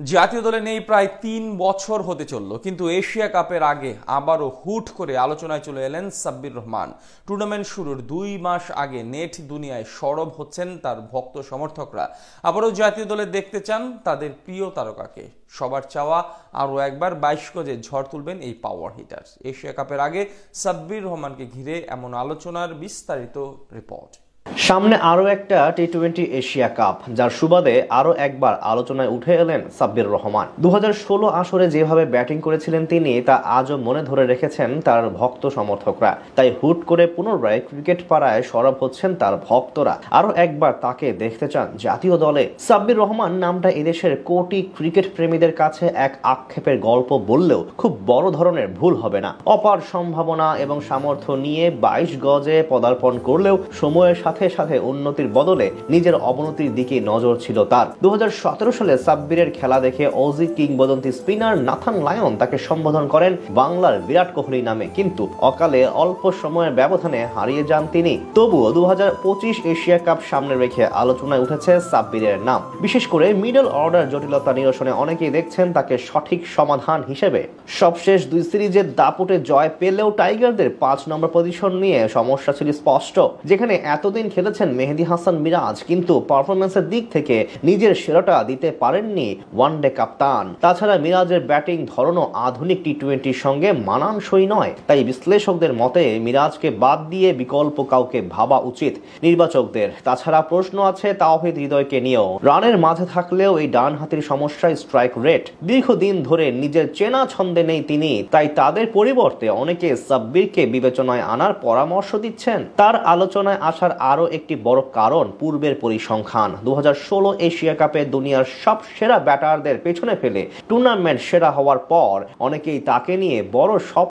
জাতীয় দলে নেই প্রায় 3 বছর হতে চলল, কিন্তু এশিয়া কাপের আগে আবারও হুট করে আলোচনায় চলে এলেন সাব্বির রহমান। টুর্নামেন্ট শুরুর 2 মাস আগে নেট দুনিয়ায় সরব হচ্ছেন তার ভক্ত সমর্থকরা। আবারও জাতীয় দলে দেখতে চান তাদের প্রিয় তারকাকে। সবার চাওয়া আরও একবার 22 গজে ঝড় তুলবেন এই পাওয়ার হিটার। এশিয়া কাপের আগে সাব্বির রহমানকে ঘিরে এমন আলোচনার বিস্তারিত রিপোর্ট। সামনে আরও একটা টি-20 এশিয়া কাপ, যার সুবাদে আরও একবার আলোচনায় উঠে এলেন সাব্বির রহমান। 2016 আসরে যেভাবে ব্যাটিং করেছিলেন তিনি, তা আজও মনে ধরে রেখেছেন তার ভক্ত সমর্থকরা। তাই হুট করে পুনরায় ক্রিকেট পাড়ায় সরব হচ্ছেন তার ভক্তরা। আরও একবার তাকে দেখতে চান জাতীয় দলে। সাব্বির রহমান নামটা এদেশের কোটি ক্রিকেট প্রেমীদের কাছে এক আক্ষেপের গল্প বললেও খুব বড় ধরনের ভুল হবে না। অপার সম্ভাবনা এবং সামর্থ্য নিয়ে 22 গজে পদার্পণ করলেও সময়ের সাথে সাথে উন্নতির বদলে নিজের অবনতির দিকে নজর ছিল তার। 2017 সালে সাব্বিরের খেলা দেখে অজি কিংবদন্তি স্পিনার নাথান লায়ন তাকে সম্বোধন করেন বাংলার বিরাট কোহলি নামে, কিন্তু অকালে অল্প সময়ের ব্যবধানে হারিয়ে যান তিনি। তবুও 2025 এশিয়া কাপ সামনে রেখে আলোচনায় উঠেছে সাব্বিরের নাম। বিশেষ করে মিডল অর্ডার জটিলতা নিরসনে অনেকেই দেখছেন তাকে সঠিক সমাধান হিসেবে। সবশেষ 2 সিরিজের দাপুটে জয় পেলেও টাইগারদের 5 নম্বর পজিশন নিয়ে সমস্যা ছিল স্পষ্ট। যেখানে এতদিন খেলেছেন মেহেদী হাসান মিরাজ, কিন্তু পারফরম্যান্সের দিক থেকে নিজের সেরাটা দিতে পারেননি ওয়ানডে কাপ্তান। তাছাড়া মিরাজের ব্যাটিং ধরনও আধুনিক টি-20-র সঙ্গে মানানসই নয়। তাই বিশ্লেষকদের মতে মিরাজকে বাদ দিয়ে বিকল্প কাউকে ভাবা উচিত নির্বাচকদের। তাছাড়া প্রশ্ন আছে তাওহিদ হৃদয়কে নিয়েও। রানের মাঝে থাকলেও এই ডানহাতির সমস্যায় স্ট্রাইক রেট। দীর্ঘদিন ধরে নিজের চেনা ছন্দে নেই তিনি, তাই তাদের পরিবর্তে অনেকে সাব্বিরকে বিবেচনায় আনার পরামর্শ দিচ্ছেন। তার আলোচনায় আসার আরও একটি বড় কারণ পূর্বের পরিসংখ্যান। 2016 এশিয়া কাপে দুনিয়ার সব সেরা ব্যাটারদের পেছনে ফেলে টুর্নামেন্ট সেরা হওয়ার পর অনেকেই তাকে নিয়ে বড় স্বপ্ন